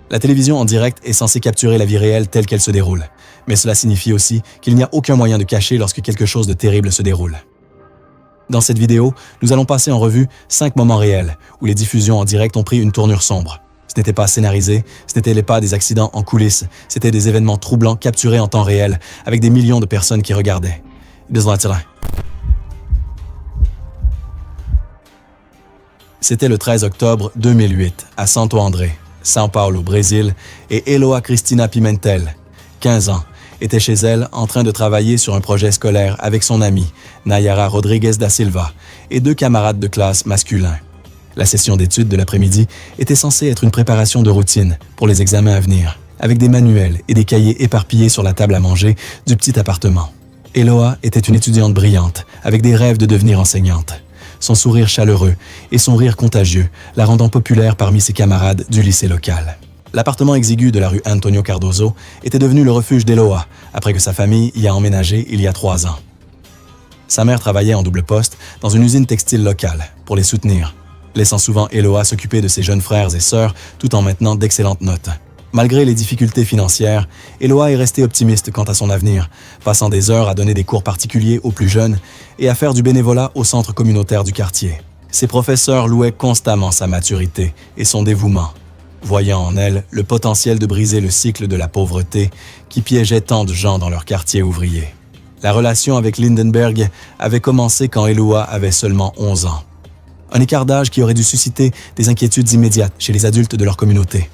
La télévision en direct est censée capturer la vie réelle telle qu'elle se déroule, mais cela signifie aussi qu'il n'y a aucun moyen de cacher lorsque quelque chose de terrible se déroule. Dans cette vidéo, nous allons passer en revue 5 moments réels où les diffusions en direct ont pris une tournure sombre. Ce n'était pas scénarisé, ce n'étaient pas des accidents en coulisses, c'était des événements troublants capturés en temps réel avec des millions de personnes qui regardaient. C'était le 13 octobre 2008 à Santo André, São Paulo, Brésil, et Eloá Cristina Pimentel, 15 ans, était chez elle en train de travailler sur un projet scolaire avec son amie, Nayara Rodrigues da Silva, et 2 camarades de classe masculins. La session d'études de l'après-midi était censée être une préparation de routine pour les examens à venir, avec des manuels et des cahiers éparpillés sur la table à manger du petit appartement. Eloá était une étudiante brillante, avec des rêves de devenir enseignante. Son sourire chaleureux et son rire contagieux la rendant populaire parmi ses camarades du lycée local. L'appartement exigu de la rue Antonio Cardoso était devenu le refuge d'Eloá après que sa famille y a emménagé il y a 3 ans. Sa mère travaillait en double poste dans une usine textile locale pour les soutenir, laissant souvent Eloá s'occuper de ses jeunes frères et sœurs tout en maintenant d'excellentes notes. Malgré les difficultés financières, Eloá est restée optimiste quant à son avenir, passant des heures à donner des cours particuliers aux plus jeunes et à faire du bénévolat au centre communautaire du quartier. Ses professeurs louaient constamment sa maturité et son dévouement, voyant en elle le potentiel de briser le cycle de la pauvreté qui piégeait tant de gens dans leur quartier ouvrier. La relation avec Lindenberg avait commencé quand Eloá avait seulement 11 ans. Un écart d'âge qui aurait dû susciter des inquiétudes immédiates chez les adultes de leur communauté.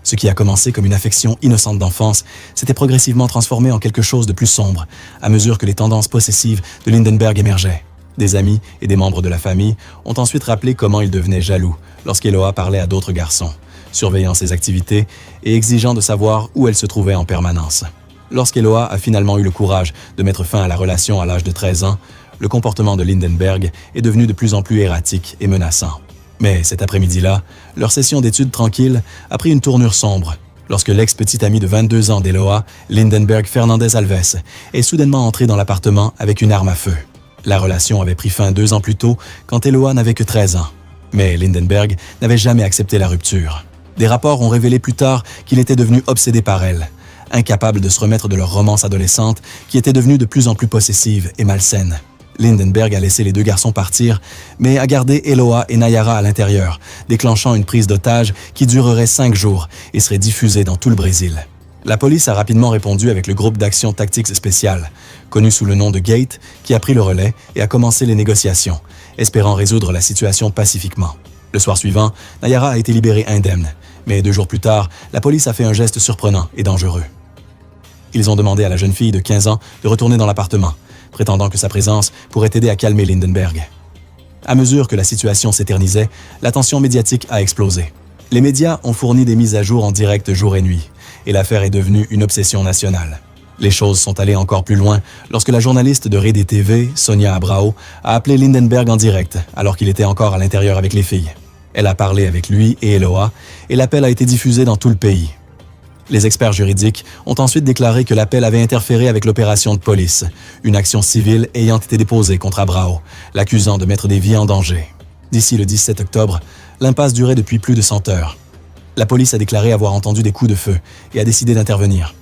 Ce qui a commencé comme une affection innocente d'enfance s'était progressivement transformé en quelque chose de plus sombre à mesure que les tendances possessives de Lindenberg émergeaient. Des amis et des membres de la famille ont ensuite rappelé comment il devenait jaloux lorsqu'Eloá parlait à d'autres garçons, surveillant ses activités et exigeant de savoir où elle se trouvait en permanence. Lorsqu'Eloá a finalement eu le courage de mettre fin à la relation à l'âge de 13 ans, le comportement de Lindenberg est devenu de plus en plus erratique et menaçant. Mais cet après-midi-là, leur session d'études tranquille a pris une tournure sombre lorsque l'ex-petite amie de 22 ans d'Eloá, Lindenberg Fernandez Alves, est soudainement entrée dans l'appartement avec une arme à feu. La relation avait pris fin 2 ans plus tôt quand Eloá n'avait que 13 ans. Mais Lindenberg n'avait jamais accepté la rupture. Des rapports ont révélé plus tard qu'il était devenu obsédé par elle, incapable de se remettre de leur romance adolescente qui était devenue de plus en plus possessive et malsaine. Lindenberg a laissé les 2 garçons partir, mais a gardé Eloá et Nayara à l'intérieur, déclenchant une prise d'otage qui durerait 5 jours et serait diffusée dans tout le Brésil. La police a rapidement répondu avec le groupe d'action tactiques spéciales, connu sous le nom de Gate, qui a pris le relais et a commencé les négociations, espérant résoudre la situation pacifiquement. Le soir suivant, Nayara a été libérée indemne, mais 2 jours plus tard, la police a fait un geste surprenant et dangereux. Ils ont demandé à la jeune fille de 15 ans de retourner dans l'appartement, prétendant que sa présence pourrait aider à calmer Lindenberg. À mesure que la situation s'éternisait, la tension médiatique a explosé. Les médias ont fourni des mises à jour en direct jour et nuit, et l'affaire est devenue une obsession nationale. Les choses sont allées encore plus loin lorsque la journaliste de Rede TV, Sonia Abrao, a appelé Lindenberg en direct alors qu'il était encore à l'intérieur avec les filles. Elle a parlé avec lui et Eloá, et l'appel a été diffusé dans tout le pays. Les experts juridiques ont ensuite déclaré que l'appel avait interféré avec l'opération de police, une action civile ayant été déposée contre Abrao, l'accusant de mettre des vies en danger. D'ici le 17 octobre, l'impasse durait depuis plus de 100 heures. La police a déclaré avoir entendu des coups de feu et a décidé d'intervenir.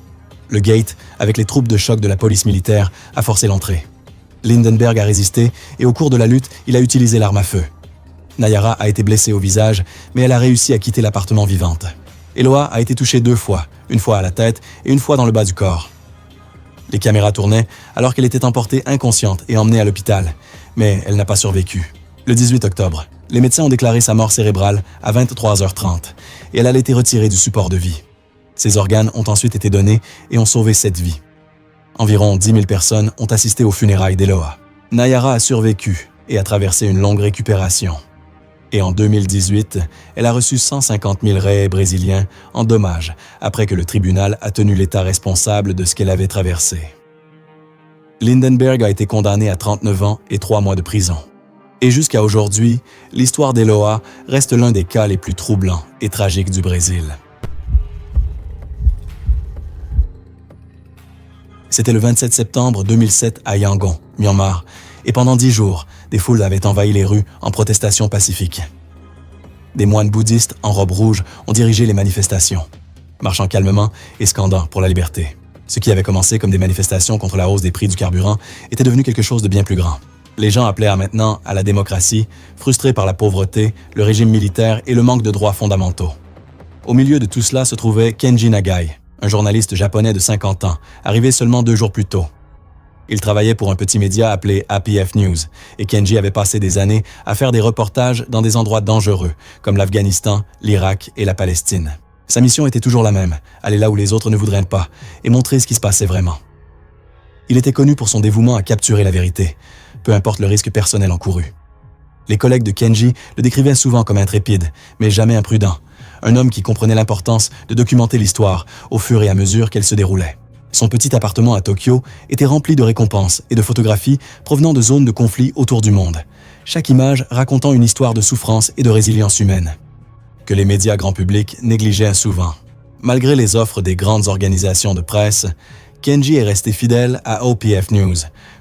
Le Gate, avec les troupes de choc de la police militaire, a forcé l'entrée. Lindenberg a résisté et au cours de la lutte, il a utilisé l'arme à feu. Nayara a été blessée au visage, mais elle a réussi à quitter l'appartement vivante. Eloá a été touchée 2 fois, une fois à la tête et une fois dans le bas du corps. Les caméras tournaient alors qu'elle était emportée inconsciente et emmenée à l'hôpital, mais elle n'a pas survécu. Le 18 octobre, les médecins ont déclaré sa mort cérébrale à 23h30 et elle a été retirée du support de vie. Ses organes ont ensuite été donnés et ont sauvé 7 vies. Environ 10 000 personnes ont assisté aux funérailles d'Eloá. Nayara a survécu et a traversé une longue récupération. Et en 2018, elle a reçu 150 000 réals brésiliens en dommages après que le tribunal a tenu l'État responsable de ce qu'elle avait traversé. Lindenberg a été condamné à 39 ans et 3 mois de prison. Et jusqu'à aujourd'hui, l'histoire d'Eloá reste l'un des cas les plus troublants et tragiques du Brésil. C'était le 27 septembre 2007 à Yangon, Myanmar, et pendant 10 jours, des foules avaient envahi les rues en protestation pacifique. Des moines bouddhistes en robe rouge ont dirigé les manifestations, marchant calmement et scandant pour la liberté. Ce qui avait commencé comme des manifestations contre la hausse des prix du carburant était devenu quelque chose de bien plus grand. Les gens appelaient maintenant à la démocratie, frustrés par la pauvreté, le régime militaire et le manque de droits fondamentaux. Au milieu de tout cela se trouvait Kenji Nagai, un journaliste japonais de 50 ans, arrivé seulement 2 jours plus tôt. Il travaillait pour un petit média appelé Happy F News, et Kenji avait passé des années à faire des reportages dans des endroits dangereux, comme l'Afghanistan, l'Irak et la Palestine. Sa mission était toujours la même, aller là où les autres ne voudraient pas, et montrer ce qui se passait vraiment. Il était connu pour son dévouement à capturer la vérité, peu importe le risque personnel encouru. Les collègues de Kenji le décrivaient souvent comme intrépide, mais jamais imprudent, un homme qui comprenait l'importance de documenter l'histoire au fur et à mesure qu'elle se déroulait. Son petit appartement à Tokyo était rempli de récompenses et de photographies provenant de zones de conflit autour du monde, chaque image racontant une histoire de souffrance et de résilience humaine, que les médias grand public négligeaient souvent. Malgré les offres des grandes organisations de presse, Kenji est resté fidèle à OPF News,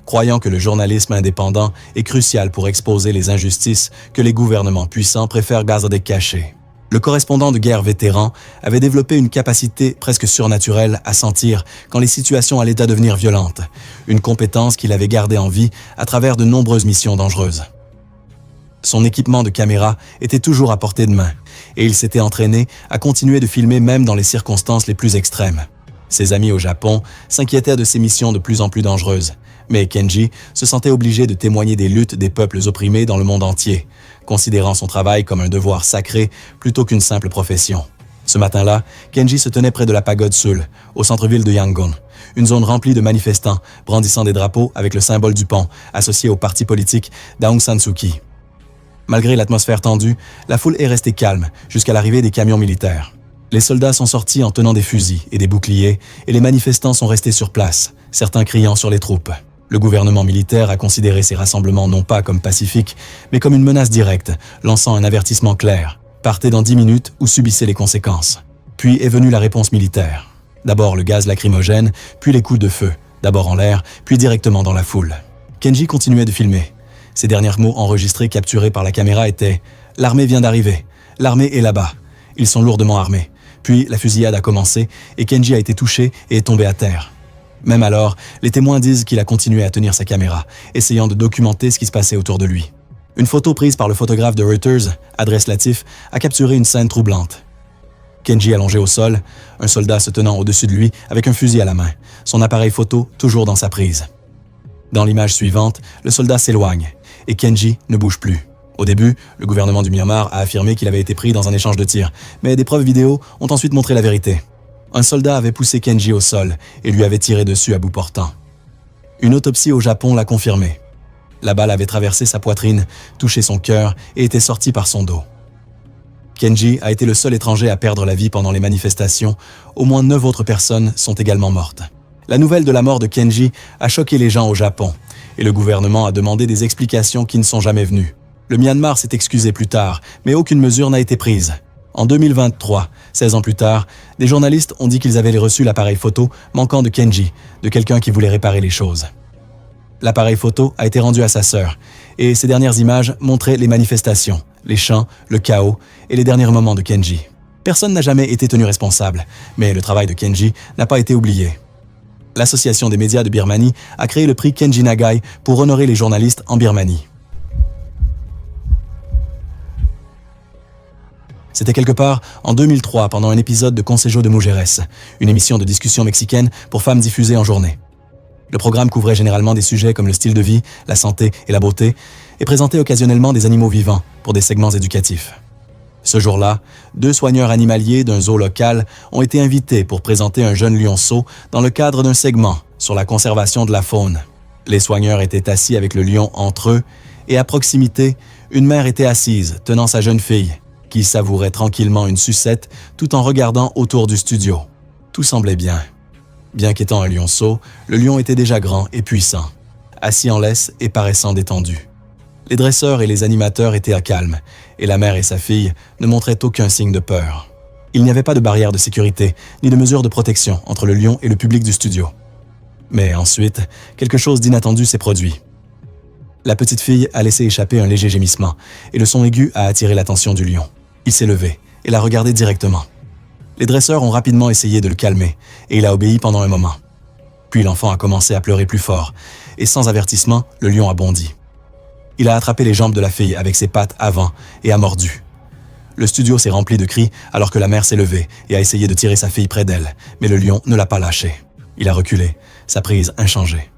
croyant que le journalisme indépendant est crucial pour exposer les injustices que les gouvernements puissants préfèrent garder cachées. Le correspondant de guerre vétéran avait développé une capacité presque surnaturelle à sentir quand les situations allaient à devenir violentes, une compétence qu'il avait gardée en vie à travers de nombreuses missions dangereuses. Son équipement de caméra était toujours à portée de main, et il s'était entraîné à continuer de filmer même dans les circonstances les plus extrêmes. Ses amis au Japon s'inquiétaient de ces missions de plus en plus dangereuses, mais Kenji se sentait obligé de témoigner des luttes des peuples opprimés dans le monde entier, considérant son travail comme un devoir sacré plutôt qu'une simple profession. Ce matin-là, Kenji se tenait près de la pagode Seoul, au centre-ville de Yangon, une zone remplie de manifestants brandissant des drapeaux avec le symbole du pont associé au parti politique d'Aung San Suu Kyi. Malgré l'atmosphère tendue, la foule est restée calme jusqu'à l'arrivée des camions militaires. Les soldats sont sortis en tenant des fusils et des boucliers et les manifestants sont restés sur place, certains criant sur les troupes. Le gouvernement militaire a considéré ces rassemblements non pas comme pacifiques, mais comme une menace directe, lançant un avertissement clair. Partez dans 10 minutes ou subissez les conséquences. Puis est venue la réponse militaire. D'abord le gaz lacrymogène, puis les coups de feu, d'abord en l'air, puis directement dans la foule. Kenji continuait de filmer. Ses derniers mots enregistrés capturés par la caméra étaient « L'armée vient d'arriver. L'armée est là-bas. Ils sont lourdement armés. » Puis la fusillade a commencé et Kenji a été touché et est tombé à terre. Même alors, les témoins disent qu'il a continué à tenir sa caméra, essayant de documenter ce qui se passait autour de lui. Une photo prise par le photographe de Reuters, Adresse Latif, a capturé une scène troublante. Kenji allongé au sol, un soldat se tenant au-dessus de lui avec un fusil à la main, son appareil photo toujours dans sa prise. Dans l'image suivante, le soldat s'éloigne et Kenji ne bouge plus. Au début, le gouvernement du Myanmar a affirmé qu'il avait été pris dans un échange de tirs, mais des preuves vidéo ont ensuite montré la vérité. Un soldat avait poussé Kenji au sol et lui avait tiré dessus à bout portant. Une autopsie au Japon l'a confirmé. La balle avait traversé sa poitrine, touché son cœur et était sortie par son dos. Kenji a été le seul étranger à perdre la vie pendant les manifestations. Au moins 9 autres personnes sont également mortes. La nouvelle de la mort de Kenji a choqué les gens au Japon et le gouvernement a demandé des explications qui ne sont jamais venues. Le Myanmar s'est excusé plus tard, mais aucune mesure n'a été prise. En 2023, 16 ans plus tard, des journalistes ont dit qu'ils avaient reçu l'appareil photo manquant de Kenji, de quelqu'un qui voulait réparer les choses. L'appareil photo a été rendu à sa sœur, et ces dernières images montraient les manifestations, les chants, le chaos et les derniers moments de Kenji. Personne n'a jamais été tenu responsable, mais le travail de Kenji n'a pas été oublié. L'Association des médias de Birmanie a créé le prix Kenji Nagai pour honorer les journalistes en Birmanie. C'était quelque part en 2003 pendant un épisode de Consejo de Mujeres, une émission de discussion mexicaine pour femmes diffusée en journée. Le programme couvrait généralement des sujets comme le style de vie, la santé et la beauté, et présentait occasionnellement des animaux vivants pour des segments éducatifs. Ce jour-là, 2 soigneurs animaliers d'un zoo local ont été invités pour présenter un jeune lionceau dans le cadre d'un segment sur la conservation de la faune. Les soigneurs étaient assis avec le lion entre eux, et à proximité, une mère était assise, tenant sa jeune fille, qui savourait tranquillement une sucette tout en regardant autour du studio. Tout semblait bien. Bien qu'étant un lionceau, le lion était déjà grand et puissant, assis en laisse et paraissant détendu. Les dresseurs et les animateurs étaient à calme, et la mère et sa fille ne montraient aucun signe de peur. Il n'y avait pas de barrière de sécurité, ni de mesure de protection entre le lion et le public du studio. Mais ensuite, quelque chose d'inattendu s'est produit. La petite fille a laissé échapper un léger gémissement, et le son aigu a attiré l'attention du lion. Il s'est levé et l'a regardé directement. Les dresseurs ont rapidement essayé de le calmer et il a obéi pendant un moment. Puis l'enfant a commencé à pleurer plus fort et sans avertissement, le lion a bondi. Il a attrapé les jambes de la fille avec ses pattes avant et a mordu. Le studio s'est rempli de cris alors que la mère s'est levée et a essayé de tirer sa fille près d'elle, mais le lion ne l'a pas lâché. Il a reculé, sa prise inchangée.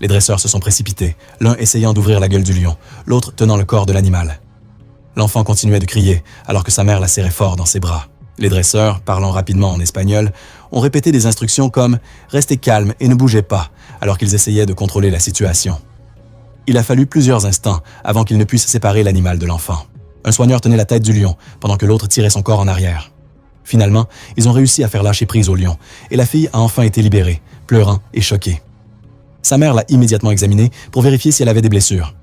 Les dresseurs se sont précipités, l'un essayant d'ouvrir la gueule du lion, l'autre tenant le corps de l'animal. L'enfant continuait de crier alors que sa mère la serrait fort dans ses bras. Les dresseurs, parlant rapidement en espagnol, ont répété des instructions comme « Restez calme et ne bougez pas » alors qu'ils essayaient de contrôler la situation. Il a fallu plusieurs instants avant qu'ils ne puissent séparer l'animal de l'enfant. Un soigneur tenait la tête du lion pendant que l'autre tirait son corps en arrière. Finalement, ils ont réussi à faire lâcher prise au lion et la fille a enfin été libérée, pleurant et choquée. Sa mère l'a immédiatement examinée pour vérifier si elle avait des blessures.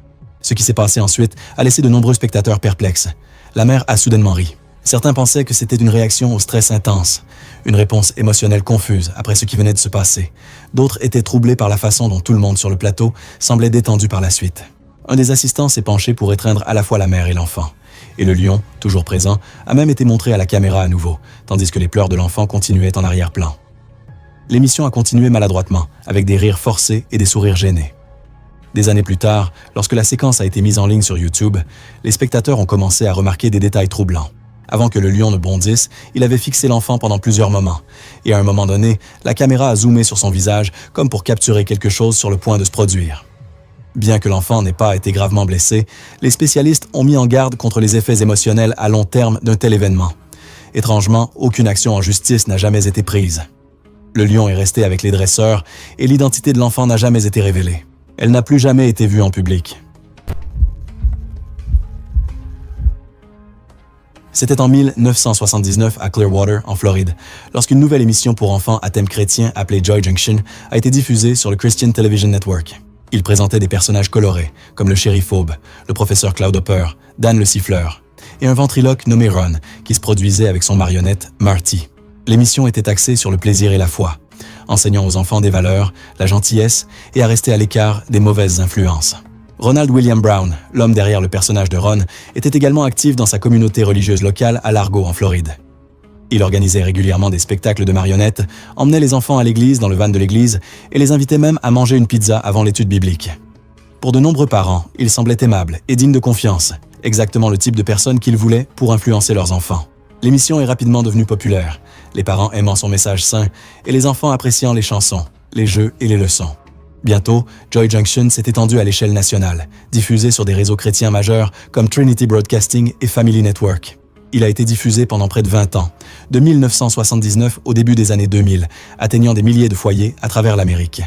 Ce qui s'est passé ensuite a laissé de nombreux spectateurs perplexes. La mère a soudainement ri. Certains pensaient que c'était une réaction au stress intense, une réponse émotionnelle confuse après ce qui venait de se passer. D'autres étaient troublés par la façon dont tout le monde sur le plateau semblait détendu par la suite. Un des assistants s'est penché pour étreindre à la fois la mère et l'enfant. Et le lion, toujours présent, a même été montré à la caméra à nouveau, tandis que les pleurs de l'enfant continuaient en arrière-plan. L'émission a continué maladroitement, avec des rires forcés et des sourires gênés. Des années plus tard, lorsque la séquence a été mise en ligne sur YouTube, les spectateurs ont commencé à remarquer des détails troublants. Avant que le lion ne bondisse, il avait fixé l'enfant pendant plusieurs moments. Et à un moment donné, la caméra a zoomé sur son visage comme pour capturer quelque chose sur le point de se produire. Bien que l'enfant n'ait pas été gravement blessé, les spécialistes ont mis en garde contre les effets émotionnels à long terme d'un tel événement. Étrangement, aucune action en justice n'a jamais été prise. Le lion est resté avec les dresseurs et l'identité de l'enfant n'a jamais été révélée. Elle n'a plus jamais été vue en public. C'était en 1979 à Clearwater, en Floride, lorsqu'une nouvelle émission pour enfants à thème chrétien appelée Joy Junction a été diffusée sur le Christian Television Network. Il présentait des personnages colorés, comme le shérif Aube, le professeur Cloudhopper, Dan le siffleur, et un ventriloque nommé Ron, qui se produisait avec son marionnette, Marty. L'émission était axée sur le plaisir et la foi, enseignant aux enfants des valeurs, la gentillesse et à rester à l'écart des mauvaises influences. Ronald William Brown, l'homme derrière le personnage de Ron, était également actif dans sa communauté religieuse locale à Largo, en Floride. Il organisait régulièrement des spectacles de marionnettes, emmenait les enfants à l'église dans le van de l'église et les invitait même à manger une pizza avant l'étude biblique. Pour de nombreux parents, il semblait aimable et digne de confiance, exactement le type de personne qu'ils voulaient pour influencer leurs enfants. L'émission est rapidement devenue populaire, les parents aimant son message sain et les enfants appréciant les chansons, les jeux et les leçons. Bientôt, Joy Junction s'est étendue à l'échelle nationale, diffusée sur des réseaux chrétiens majeurs comme Trinity Broadcasting et Family Network. Il a été diffusé pendant près de 20 ans, de 1979 au début des années 2000, atteignant des milliers de foyers à travers l'Amérique.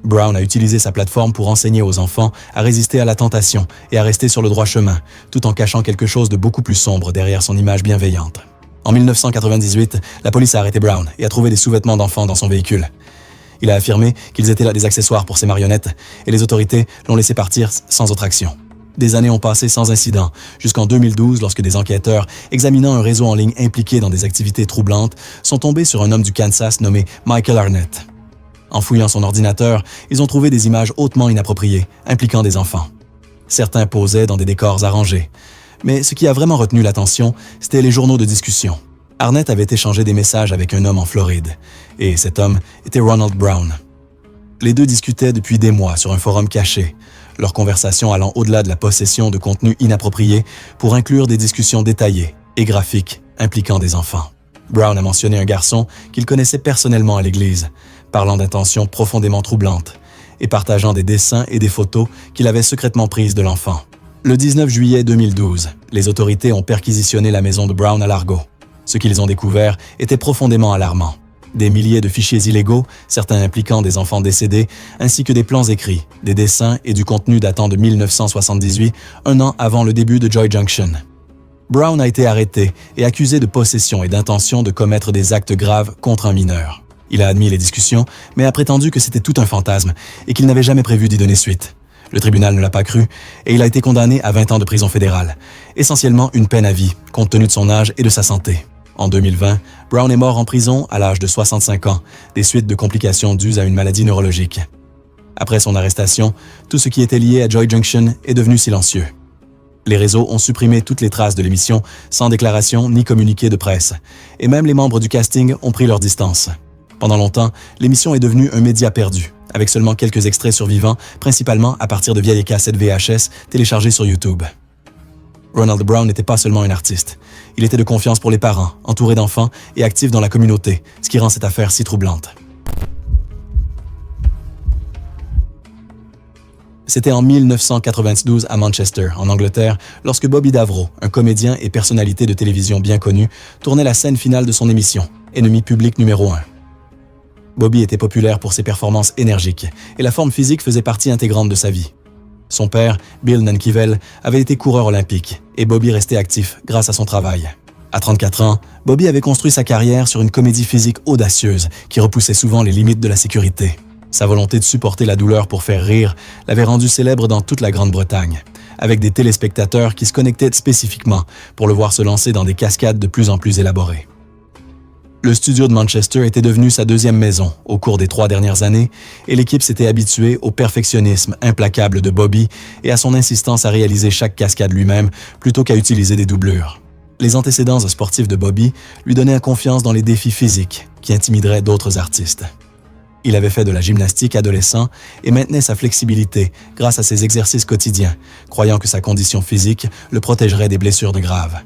Brown a utilisé sa plateforme pour enseigner aux enfants à résister à la tentation et à rester sur le droit chemin, tout en cachant quelque chose de beaucoup plus sombre derrière son image bienveillante. En 1998, la police a arrêté Brown et a trouvé des sous-vêtements d'enfants dans son véhicule. Il a affirmé qu'ils étaient là des accessoires pour ses marionnettes et les autorités l'ont laissé partir sans autre action. Des années ont passé sans incident, jusqu'en 2012 lorsque des enquêteurs, examinant un réseau en ligne impliqué dans des activités troublantes, sont tombés sur un homme du Kansas nommé Michael Arnett. En fouillant son ordinateur, ils ont trouvé des images hautement inappropriées, impliquant des enfants. Certains posaient dans des décors arrangés. Mais ce qui a vraiment retenu l'attention, c'était les journaux de discussion. Arnett avait échangé des messages avec un homme en Floride, et cet homme était Ronald Brown. Les deux discutaient depuis des mois sur un forum caché, leur conversation allant au-delà de la possession de contenus inappropriés pour inclure des discussions détaillées et graphiques impliquant des enfants. Brown a mentionné un garçon qu'il connaissait personnellement à l'église, parlant d'intentions profondément troublantes et partageant des dessins et des photos qu'il avait secrètement prises de l'enfant. Le 19 juillet 2012, les autorités ont perquisitionné la maison de Brown à Largo. Ce qu'ils ont découvert était profondément alarmant. Des milliers de fichiers illégaux, certains impliquant des enfants décédés, ainsi que des plans écrits, des dessins et du contenu datant de 1978, un an avant le début de Joy Junction. Brown a été arrêté et accusé de possession et d'intention de commettre des actes graves contre un mineur. Il a admis les discussions, mais a prétendu que c'était tout un fantasme et qu'il n'avait jamais prévu d'y donner suite. Le tribunal ne l'a pas cru et il a été condamné à 20 ans de prison fédérale, essentiellement une peine à vie, compte tenu de son âge et de sa santé. En 2020, Brown est mort en prison à l'âge de 65 ans, des suites de complications dues à une maladie neurologique. Après son arrestation, tout ce qui était lié à Joy Junction est devenu silencieux. Les réseaux ont supprimé toutes les traces de l'émission sans déclaration ni communiqué de presse, et même les membres du casting ont pris leur distance. Pendant longtemps, l'émission est devenue un média perdu, avec seulement quelques extraits survivants, principalement à partir de vieilles cassettes VHS téléchargées sur YouTube. Ronald Brown n'était pas seulement un artiste. Il était de confiance pour les parents, entouré d'enfants et actif dans la communauté, ce qui rend cette affaire si troublante. C'était en 1992 à Manchester, en Angleterre, lorsque Bobby Davro, un comédien et personnalité de télévision bien connu, tournait la scène finale de son émission, Ennemi public numéro 1. Bobby était populaire pour ses performances énergiques et la forme physique faisait partie intégrante de sa vie. Son père, Bill Nankivel, avait été coureur olympique et Bobby restait actif grâce à son travail. À 34 ans, Bobby avait construit sa carrière sur une comédie physique audacieuse qui repoussait souvent les limites de la sécurité. Sa volonté de supporter la douleur pour faire rire l'avait rendu célèbre dans toute la Grande-Bretagne, avec des téléspectateurs qui se connectaient spécifiquement pour le voir se lancer dans des cascades de plus en plus élaborées. Le studio de Manchester était devenu sa deuxième maison au cours des 3 dernières années et l'équipe s'était habituée au perfectionnisme implacable de Bobby et à son insistance à réaliser chaque cascade lui-même plutôt qu'à utiliser des doublures. Les antécédents sportifs de Bobby lui donnaient confiance dans les défis physiques qui intimideraient d'autres artistes. Il avait fait de la gymnastique adolescent et maintenait sa flexibilité grâce à ses exercices quotidiens, croyant que sa condition physique le protégerait des blessures graves.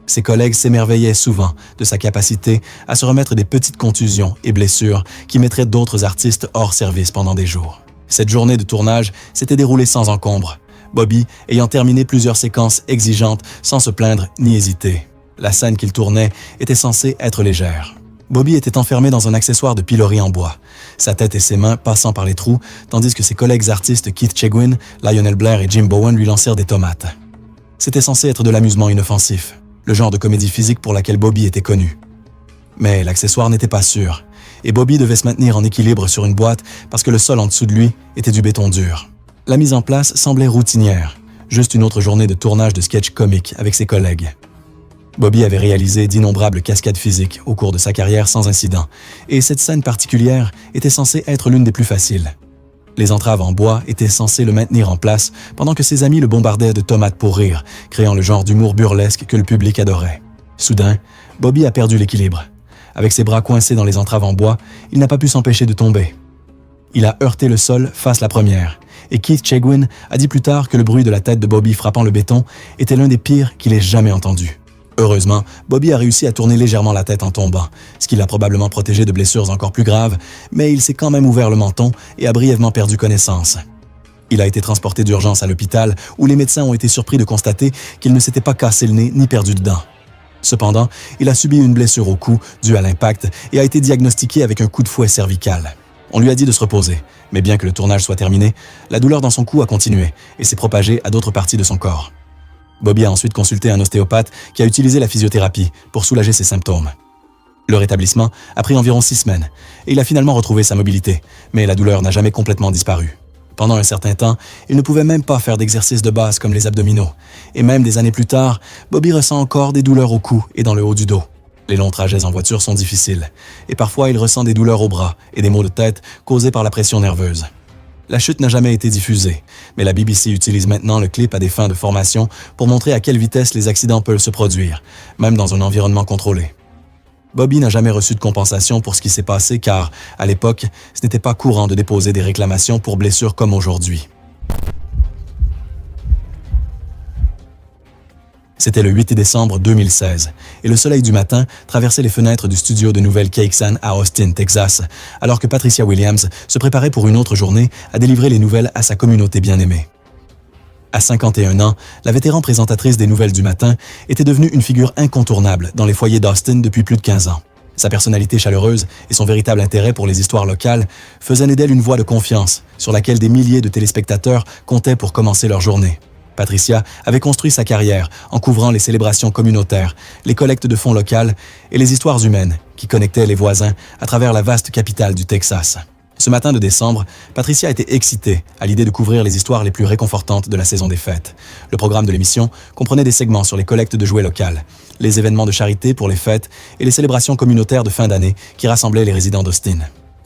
Ses collègues s'émerveillaient souvent de sa capacité à se remettre des petites contusions et blessures qui mettraient d'autres artistes hors service pendant des jours. Cette journée de tournage s'était déroulée sans encombre, Bobby ayant terminé plusieurs séquences exigeantes sans se plaindre ni hésiter. La scène qu'il tournait était censée être légère. Bobby était enfermé dans un accessoire de pilori en bois, sa tête et ses mains passant par les trous, tandis que ses collègues artistes Keith Chegwin, Lionel Blair et Jim Bowen lui lancèrent des tomates. C'était censé être de l'amusement inoffensif, le genre de comédie physique pour laquelle Bobby était connu. Mais l'accessoire n'était pas sûr, et Bobby devait se maintenir en équilibre sur une boîte parce que le sol en dessous de lui était du béton dur. La mise en place semblait routinière, juste une autre journée de tournage de sketch comique avec ses collègues. Bobby avait réalisé d'innombrables cascades physiques au cours de sa carrière sans incident, et cette scène particulière était censée être l'une des plus faciles. Les entraves en bois étaient censées le maintenir en place pendant que ses amis le bombardaient de tomates pour rire, créant le genre d'humour burlesque que le public adorait. Soudain, Bobby a perdu l'équilibre. Avec ses bras coincés dans les entraves en bois, il n'a pas pu s'empêcher de tomber. Il a heurté le sol face la première, et Keith Chegwin a dit plus tard que le bruit de la tête de Bobby frappant le béton était l'un des pires qu'il ait jamais entendu. Heureusement, Bobby a réussi à tourner légèrement la tête en tombant, ce qui l'a probablement protégé de blessures encore plus graves, mais il s'est quand même ouvert le menton et a brièvement perdu connaissance. Il a été transporté d'urgence à l'hôpital où les médecins ont été surpris de constater qu'il ne s'était pas cassé le nez ni perdu de dents. Cependant, il a subi une blessure au cou due à l'impact et a été diagnostiqué avec un coup de fouet cervical. On lui a dit de se reposer, mais bien que le tournage soit terminé, la douleur dans son cou a continué et s'est propagée à d'autres parties de son corps. Bobby a ensuite consulté un ostéopathe qui a utilisé la physiothérapie pour soulager ses symptômes. Le rétablissement a pris environ 6 semaines et il a finalement retrouvé sa mobilité, mais la douleur n'a jamais complètement disparu. Pendant un certain temps, il ne pouvait même pas faire d'exercices de base comme les abdominaux, et même des années plus tard, Bobby ressent encore des douleurs au cou et dans le haut du dos. Les longs trajets en voiture sont difficiles, et parfois il ressent des douleurs au bras et des maux de tête causés par la pression nerveuse. La chute n'a jamais été diffusée, mais la BBC utilise maintenant le clip à des fins de formation pour montrer à quelle vitesse les accidents peuvent se produire, même dans un environnement contrôlé. Bobby n'a jamais reçu de compensation pour ce qui s'est passé car, à l'époque, ce n'était pas courant de déposer des réclamations pour blessures comme aujourd'hui. C'était le 8 décembre 2016, et le soleil du matin traversait les fenêtres du studio de Nouvelle KXAN à Austin, Texas, alors que Patricia Williams se préparait pour une autre journée à délivrer les nouvelles à sa communauté bien-aimée. À 51 ans, la vétéran présentatrice des nouvelles du matin était devenue une figure incontournable dans les foyers d'Austin depuis plus de 15 ans. Sa personnalité chaleureuse et son véritable intérêt pour les histoires locales faisaient d'elle une voix de confiance sur laquelle des milliers de téléspectateurs comptaient pour commencer leur journée. Patricia avait construit sa carrière en couvrant les célébrations communautaires, les collectes de fonds locales et les histoires humaines qui connectaient les voisins à travers la vaste capitale du Texas. Ce matin de décembre, Patricia était excitée à l'idée de couvrir les histoires les plus réconfortantes de la saison des fêtes. Le programme de l'émission comprenait des segments sur les collectes de jouets locales, les événements de charité pour les fêtes et les célébrations communautaires de fin d'année qui rassemblaient les résidents d'Austin.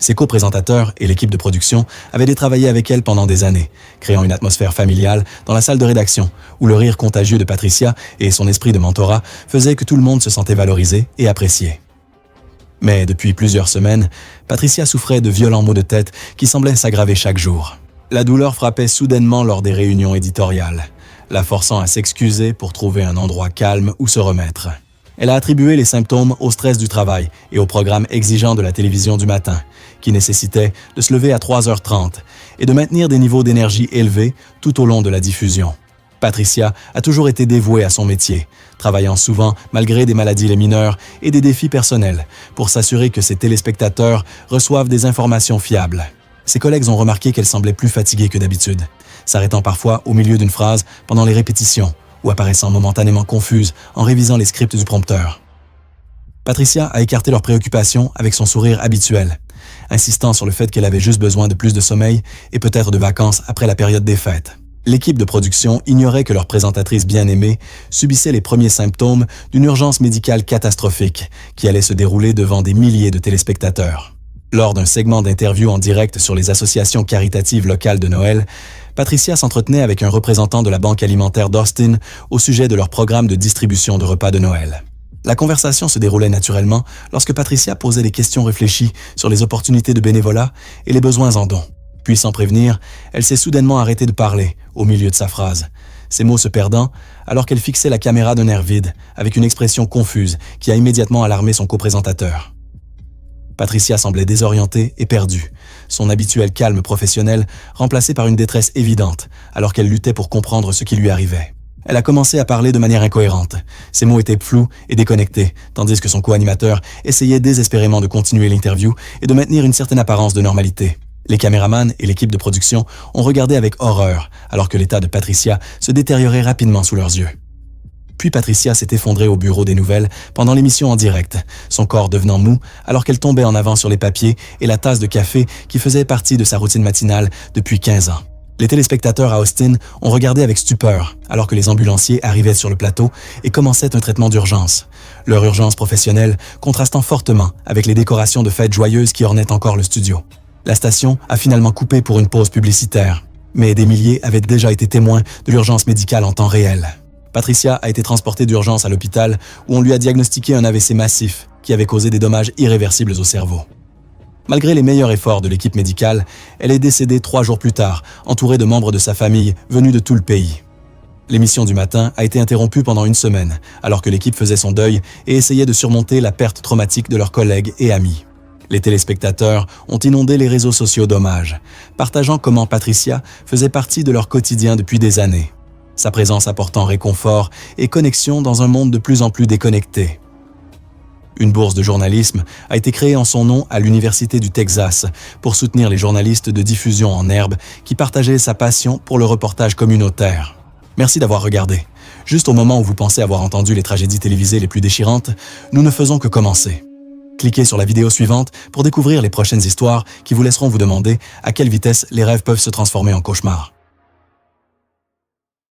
Ses co-présentateurs et l'équipe de production avaient travaillé avec elle pendant des années, créant une atmosphère familiale dans la salle de rédaction, où le rire contagieux de Patricia et son esprit de mentorat faisaient que tout le monde se sentait valorisé et apprécié. Mais depuis plusieurs semaines, Patricia souffrait de violents maux de tête qui semblaient s'aggraver chaque jour. La douleur frappait soudainement lors des réunions éditoriales, la forçant à s'excuser pour trouver un endroit calme où se remettre. Elle a attribué les symptômes au stress du travail et au programme exigeant de la télévision du matin, qui nécessitait de se lever à 3h30 et de maintenir des niveaux d'énergie élevés tout au long de la diffusion. Patricia a toujours été dévouée à son métier, travaillant souvent malgré des maladies mineures et des défis personnels pour s'assurer que ses téléspectateurs reçoivent des informations fiables. Ses collègues ont remarqué qu'elle semblait plus fatiguée que d'habitude, s'arrêtant parfois au milieu d'une phrase pendant les répétitions ou apparaissant momentanément confuse en révisant les scripts du prompteur. Patricia a écarté leurs préoccupations avec son sourire habituel, insistant sur le fait qu'elle avait juste besoin de plus de sommeil et peut-être de vacances après la période des fêtes. L'équipe de production ignorait que leur présentatrice bien-aimée subissait les premiers symptômes d'une urgence médicale catastrophique qui allait se dérouler devant des milliers de téléspectateurs. Lors d'un segment d'interview en direct sur les associations caritatives locales de Noël, Patricia s'entretenait avec un représentant de la Banque alimentaire d'Austin au sujet de leur programme de distribution de repas de Noël. La conversation se déroulait naturellement lorsque Patricia posait des questions réfléchies sur les opportunités de bénévolat et les besoins en dons. Puis, sans prévenir, elle s'est soudainement arrêtée de parler, au milieu de sa phrase, ses mots se perdant alors qu'elle fixait la caméra d'un air vide, avec une expression confuse qui a immédiatement alarmé son coprésentateur. Patricia semblait désorientée et perdue, son habituel calme professionnel remplacé par une détresse évidente, alors qu'elle luttait pour comprendre ce qui lui arrivait. Elle a commencé à parler de manière incohérente. Ses mots étaient flous et déconnectés, tandis que son co-animateur essayait désespérément de continuer l'interview et de maintenir une certaine apparence de normalité. Les caméramans et l'équipe de production ont regardé avec horreur, alors que l'état de Patricia se détériorait rapidement sous leurs yeux. Puis Patricia s'est effondrée au bureau des nouvelles pendant l'émission en direct, son corps devenant mou alors qu'elle tombait en avant sur les papiers et la tasse de café qui faisait partie de sa routine matinale depuis 15 ans. Les téléspectateurs à Austin ont regardé avec stupeur alors que les ambulanciers arrivaient sur le plateau et commençaient un traitement d'urgence. Leur urgence professionnelle contrastant fortement avec les décorations de fêtes joyeuses qui ornaient encore le studio. La station a finalement coupé pour une pause publicitaire, mais des milliers avaient déjà été témoins de l'urgence médicale en temps réel. Patricia a été transportée d'urgence à l'hôpital où on lui a diagnostiqué un AVC massif qui avait causé des dommages irréversibles au cerveau. Malgré les meilleurs efforts de l'équipe médicale, elle est décédée 3 jours plus tard, entourée de membres de sa famille venus de tout le pays. L'émission du matin a été interrompue pendant une semaine, alors que l'équipe faisait son deuil et essayait de surmonter la perte traumatique de leurs collègues et amis. Les téléspectateurs ont inondé les réseaux sociaux d'hommages, partageant comment Patricia faisait partie de leur quotidien depuis des années. Sa présence apportant réconfort et connexion dans un monde de plus en plus déconnecté. Une bourse de journalisme a été créée en son nom à l'Université du Texas pour soutenir les journalistes de diffusion en herbe qui partageaient sa passion pour le reportage communautaire. Merci d'avoir regardé. Juste au moment où vous pensez avoir entendu les tragédies télévisées les plus déchirantes, nous ne faisons que commencer. Cliquez sur la vidéo suivante pour découvrir les prochaines histoires qui vous laisseront vous demander à quelle vitesse les rêves peuvent se transformer en cauchemars.